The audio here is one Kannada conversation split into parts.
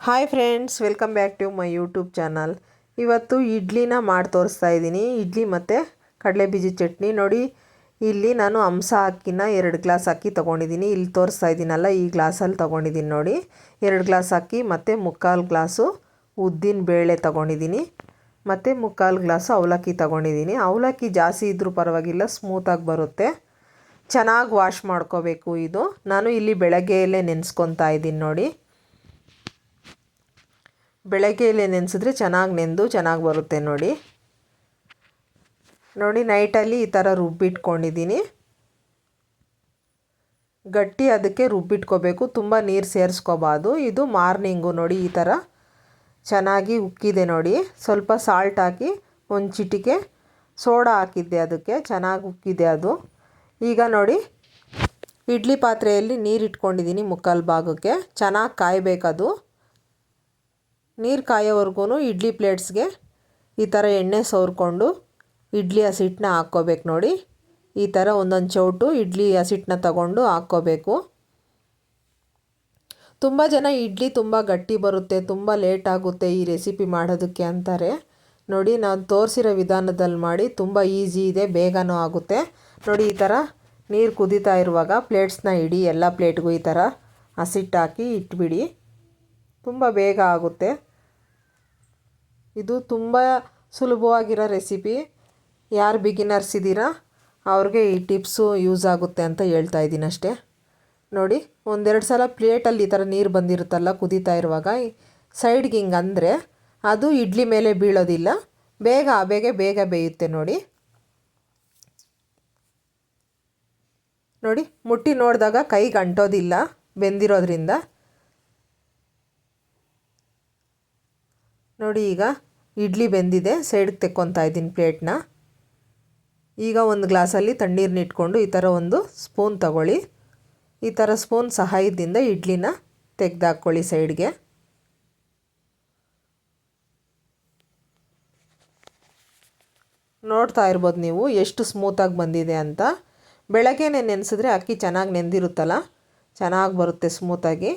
Hi friends, welcome back to my YouTube channel. ಇವತ್ತು ಇಡ್ಲಿನ ಮಾಡಿ ತೋರಿಸ್ತಾ ಇದ್ದೀನಿ. ಇಡ್ಲಿ ಮತ್ತು ಕಡಲೆ ಬೀಜದ ಚಟ್ನಿ. ನೋಡಿ, ಇಲ್ಲಿ ನಾನು ಹಂಸ ಅಕ್ಕಿನ 2 ಗ್ಲಾಸ್ ಅಕ್ಕಿ ತೊಗೊಂಡಿದ್ದೀನಿ. ಇಲ್ಲಿ ತೋರಿಸ್ತಾ ಇದ್ದೀನಲ್ಲ, ಈ ಗ್ಲಾಸಲ್ಲಿ ತೊಗೊಂಡಿದ್ದೀನಿ. ನೋಡಿ, 2 ಗ್ಲಾಸ್ ಅಕ್ಕಿ ಮತ್ತು 3/4 ಗ್ಲಾಸು ಉದ್ದಿನ ಬೇಳೆ ತೊಗೊಂಡಿದ್ದೀನಿ ಮತ್ತು 3/4 ಗ್ಲಾಸು ಅವಲಕ್ಕಿ ತೊಗೊಂಡಿದ್ದೀನಿ. ಅವಲಕ್ಕಿ ಜಾಸ್ತಿ ಇದ್ದರೂ ಪರವಾಗಿಲ್ಲ, ಸ್ಮೂತಾಗಿ ಬರುತ್ತೆ. ಚೆನ್ನಾಗಿ ವಾಶ್ ಮಾಡ್ಕೋಬೇಕು. ಇದು ನಾನು ಇಲ್ಲಿ ಬೆಳಗ್ಗೆಯಲ್ಲೇ ನೆನೆಸ್ಕೊತಾ ಇದ್ದೀನಿ. ನೋಡಿ, ಬೆಳಗ್ಗೆಯಲ್ಲೇ ನೆನೆಸಿದ್ರೆ ಚೆನ್ನಾಗಿ ನೆಂದು ಚೆನ್ನಾಗಿ ಬರುತ್ತೆ. ನೋಡಿ ನೈಟಲ್ಲಿ ಈ ಥರ ರುಬ್ಬಿಟ್ಕೊಂಡಿದ್ದೀನಿ. ಗಟ್ಟಿ ಅದಕ್ಕೆ ರುಬ್ಬಿಟ್ಕೋಬೇಕು, ತುಂಬ ನೀರು ಸೇರಿಸ್ಕೋಬಾರ್ದು. ಇದು ಮಾರ್ನಿಂಗು ನೋಡಿ ಈ ಥರ ಚೆನ್ನಾಗಿ ಉಕ್ಕಿದೆ. ನೋಡಿ, ಸ್ವಲ್ಪ ಸಾಲ್ಟ್ ಹಾಕಿ ಒಂದು ಚಿಟಿಕೆ ಸೋಡಾ ಹಾಕಿದ್ದೆ, ಅದಕ್ಕೆ ಚೆನ್ನಾಗಿ ಉಕ್ಕಿದೆ ಅದು. ಈಗ ನೋಡಿ, ಇಡ್ಲಿ ಪಾತ್ರೆಯಲ್ಲಿ ನೀರು ಇಟ್ಕೊಂಡಿದ್ದೀನಿ 3/4 ಭಾಗಕ್ಕೆ. ಚೆನ್ನಾಗಿ ಕಾಯಬೇಕದು. ನೀರು ಕಾಯೋವರೆಗೂ ಇಡ್ಲಿ ಪ್ಲೇಟ್ಸ್ಗೆ ಈ ಥರ ಎಣ್ಣೆ ಸವರ್ಕೊಂಡು ಇಡ್ಲಿ ಹಸಿಟ್ಟನ್ನ ಹಾಕ್ಕೋಬೇಕು. ನೋಡಿ, ಈ ಥರ ಒಂದೊಂದು ಚೌಟು ಇಡ್ಲಿ ಹಸಿಟ್ಟನ್ನ ತಗೊಂಡು ಹಾಕ್ಕೋಬೇಕು. ತುಂಬ ಜನ ಇಡ್ಲಿ ತುಂಬ ಗಟ್ಟಿ ಬರುತ್ತೆ, ತುಂಬ ಲೇಟ್ ಆಗುತ್ತೆ ಈ ರೆಸಿಪಿ ಮಾಡೋದಕ್ಕೆ ಅಂತಾರೆ. ನೋಡಿ, ನಾನು ತೋರಿಸಿರೋ ವಿಧಾನದಲ್ಲಿ ಮಾಡಿ, ತುಂಬ ಈಸಿ ಇದೆ, ಬೇಗನೂ ಆಗುತ್ತೆ. ನೋಡಿ, ಈ ಥರ ನೀರು ಕುದೀತಾ ಇರುವಾಗ ಪ್ಲೇಟ್ಸ್ನ ಇಡಿ, ಎಲ್ಲ ಪ್ಲೇಟ್ಗೂ ಈ ಥರ ಹಸಿಟ್ಟು ಹಾಕಿ ಇಟ್ಬಿಡಿ. ತುಂಬ ಬೇಗ ಆಗುತ್ತೆ. ಇದು ತುಂಬ ಸುಲಭವಾಗಿರೋ ರೆಸಿಪಿ. ಯಾರು ಬಿಗಿನರ್ಸ್ ಇದ್ದೀರಾ ಅವ್ರಿಗೆ ಈ ಟಿಪ್ಸು ಯೂಸ್ ಆಗುತ್ತೆ ಅಂತ ಹೇಳ್ತಾ ಇದ್ದೀನಿ ಅಷ್ಟೇ. ನೋಡಿ, 1-2 ಸಲ ಪ್ಲೇಟಲ್ಲಿ ಈ ಥರ ನೀರು ಬಂದಿರುತ್ತಲ್ಲ ಕುದೀತಾ ಇರುವಾಗ, ಸೈಡ್ಗೆ ಹಿಂಗೆ ಅಂದರೆ ಅದು ಇಡ್ಲಿ ಮೇಲೆ ಬೀಳೋದಿಲ್ಲ, ಬೇಗ ಬೇಯುತ್ತೆ. ನೋಡಿ, ಮುಟ್ಟಿ ನೋಡಿದಾಗ ಕೈಗೆ ಅಂಟೋದಿಲ್ಲ ಬೆಂದಿರೋದ್ರಿಂದ. ನೋಡಿ, ಈಗ ಇಡ್ಲಿ ಬೆಂದಿದೆ, ಸೈಡ್ಗೆ ತೆಕ್ಕೊತಾ ಇದ್ದೀನಿ ಪ್ಲೇಟ್ನ. ಈಗ ಒಂದು ಗ್ಲಾಸಲ್ಲಿ ತಣ್ಣೀರನ್ನ ಇಟ್ಕೊಂಡು ಈ ಥರ ಒಂದು ಸ್ಪೂನ್ ತಗೊಳ್ಳಿ. ಈ ಥರ ಸ್ಪೂನ್ ಸಹಾಯದಿಂದ ಇಡ್ಲಿನ ತೆಗೆದಾಕ್ಕೊಳ್ಳಿ ಸೈಡ್ಗೆ. ನೋಡ್ತಾ ಇರ್ಬೋದು ನೀವು ಎಷ್ಟು ಸ್ಮೂತಾಗಿ ಬಂದಿದೆ ಅಂತ. ಬೆಳಗ್ಗೆನೇ ನೆನೆಸಿದ್ರೆ ಅಕ್ಕಿ ಚೆನ್ನಾಗಿ ನೆಂದಿರುತ್ತಲ್ಲ, ಚೆನ್ನಾಗಿ ಬರುತ್ತೆ ಸ್ಮೂತಾಗಿ.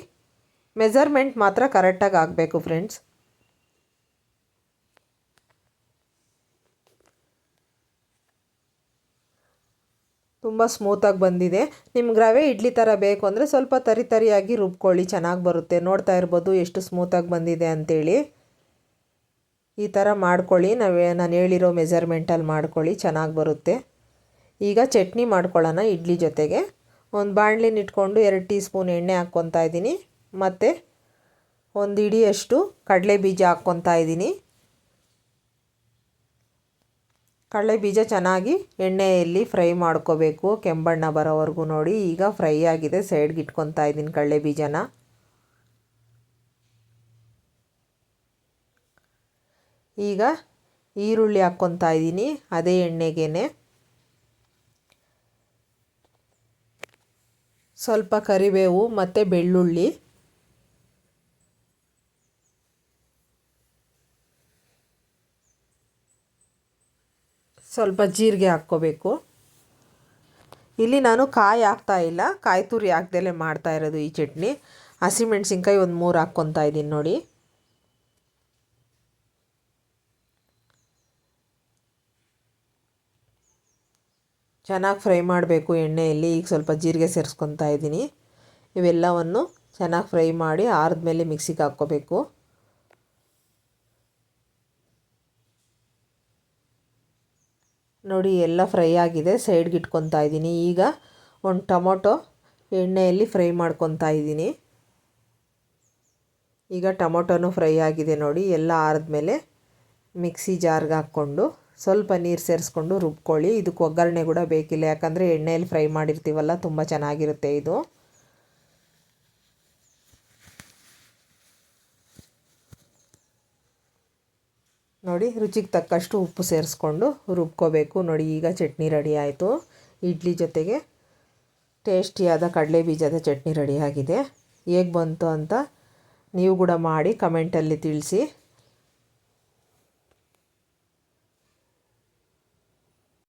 ಮೆಜರ್ಮೆಂಟ್ ಮಾತ್ರ ಕರೆಕ್ಟಾಗಿ ಆಗಬೇಕು ಫ್ರೆಂಡ್ಸ್. ತುಂಬ ಸ್ಮೂತಾಗಿ ಬಂದಿದೆ. ನಿಮ್ಗೆ ರವೆ ಇಡ್ಲಿ ಥರ ಬೇಕು ಅಂದರೆ ಸ್ವಲ್ಪ ತರಿಯಾಗಿ ರುಬ್ಕೊಳ್ಳಿ, ಚೆನ್ನಾಗಿ ಬರುತ್ತೆ. ನೋಡ್ತಾ ಇರ್ಬೋದು ಎಷ್ಟು ಸ್ಮೂತಾಗಿ ಬಂದಿದೆ ಅಂಥೇಳಿ. ಈ ಥರ ಮಾಡ್ಕೊಳ್ಳಿ, ನಾನು ಹೇಳಿರೋ ಮೆಜರ್ಮೆಂಟಲ್ಲಿ ಮಾಡ್ಕೊಳ್ಳಿ, ಚೆನ್ನಾಗಿ ಬರುತ್ತೆ. ಈಗ ಚಟ್ನಿ ಮಾಡ್ಕೊಳ್ಳೋಣ. ಇಡ್ಲಿ ಜೊತೆಗೆ ಒಂದು ಬಾಣಲಿನ ಇಟ್ಕೊಂಡು 2 ಟೀ ಸ್ಪೂನ್ ಎಣ್ಣೆ ಹಾಕ್ಕೊತಾ ಇದ್ದೀನಿ ಮತ್ತು 1 ಹಿಡಿಯಷ್ಟು ಕಡಲೆ ಬೀಜ ಹಾಕ್ಕೊತಾ ಇದ್ದೀನಿ. ಕಡಲೆ ಬೀಜ ಚೆನ್ನಾಗಿ ಎಣ್ಣೆಯಲ್ಲಿ ಫ್ರೈ ಮಾಡ್ಕೋಬೇಕು, ಕೆಂಬಣ್ಣ ಬರೋವರೆಗೂ. ನೋಡಿ, ಈಗ ಫ್ರೈ ಆಗಿದೆ, ಸೈಡ್ಗೆ ಇಟ್ಕೊತಾ ಇದ್ದೀನಿ ಕಡಲೆ ಬೀಜನ. ಈಗ ಈರುಳ್ಳಿ ಹಾಕ್ಕೊತಾ ಇದ್ದೀನಿ ಅದೇ ಎಣ್ಣೆಗೇನೆ. ಸ್ವಲ್ಪ ಕರಿಬೇವು ಮತ್ತು ಬೆಳ್ಳುಳ್ಳಿ, ಸ್ವಲ್ಪ ಜೀರಿಗೆ ಹಾಕ್ಕೋಬೇಕು. ಇಲ್ಲಿ ನಾನು ಕಾಯಿ ಹಾಕ್ತಾ ಇಲ್ಲ, ಕಾಯಿ ತುರಿ ಹಾಕ್ದಲೇ ಮಾಡ್ತಾ ಇರೋದು ಈ ಚಟ್ನಿ. ಹಸಿಮೆಣ್ಸಿನ್ಕಾಯಿ ಒಂದು 3 ಹಾಕ್ಕೊತಾ ಇದ್ದೀನಿ. ನೋಡಿ, ಚೆನ್ನಾಗಿ ಫ್ರೈ ಮಾಡಬೇಕು ಎಣ್ಣೆಯಲ್ಲಿ. ಈಗ ಸ್ವಲ್ಪ ಜೀರಿಗೆ ಸೇರಿಸ್ಕೊತಾ ಇದ್ದೀನಿ. ಇವೆಲ್ಲವನ್ನು ಚೆನ್ನಾಗಿ ಫ್ರೈ ಮಾಡಿ ಆರಿದ್ಮೇಲೆ ಮಿಕ್ಸಿಗೆ ಹಾಕ್ಕೋಬೇಕು. ನೋಡಿ, ಎಲ್ಲ ಫ್ರೈ ಆಗಿದೆ, ಸೈಡ್ಗೆ ಇಟ್ಕೊತಾ ಇದ್ದೀನಿ. ಈಗ ಒಂದು ಟೊಮೊಟೊ ಎಣ್ಣೆಯಲ್ಲಿ ಫ್ರೈ ಮಾಡ್ಕೊತಾ ಇದ್ದೀನಿ. ಈಗ ಟೊಮೊಟೊನೂ ಫ್ರೈ ಆಗಿದೆ. ನೋಡಿ, ಎಲ್ಲ ಆರಿದ್ಮೇಲೆ ಮಿಕ್ಸಿ ಜಾರ್ಗೆ ಹಾಕ್ಕೊಂಡು ಸ್ವಲ್ಪ ನೀರು ಸೇರಿಸ್ಕೊಂಡು ರುಬ್ಕೊಳ್ಳಿ. ಇದಕ್ಕೆ ಒಗ್ಗರಣೆ ಕೂಡ ಬೇಕಿಲ್ಲ, ಯಾಕಂದರೆ ಎಣ್ಣೆಯಲ್ಲಿ ಫ್ರೈ ಮಾಡಿರ್ತೀವಲ್ಲ, ತುಂಬ ಚೆನ್ನಾಗಿರುತ್ತೆ ಇದು. ನೋಡಿ, ರುಚಿಗೆ ತಕ್ಕಷ್ಟು ಉಪ್ಪು ಸೇರಿಸ್ಕೊಂಡು ರುಬ್ಕೋಬೇಕು. ನೋಡಿ, ಈಗ ಚಟ್ನಿ ರೆಡಿ ಆಯಿತು. ಇಡ್ಲಿ ಜೊತೆಗೆ ಟೇಸ್ಟಿಯಾದ ಕಡಲೆ ಬೀಜದ ಚಟ್ನಿ ರೆಡಿಯಾಗಿದೆ. ಹೇಗೆ ಬಂತು ಅಂತ ನೀವು ಕೂಡ ಮಾಡಿ ಕಮೆಂಟಲ್ಲಿ ತಿಳಿಸಿ.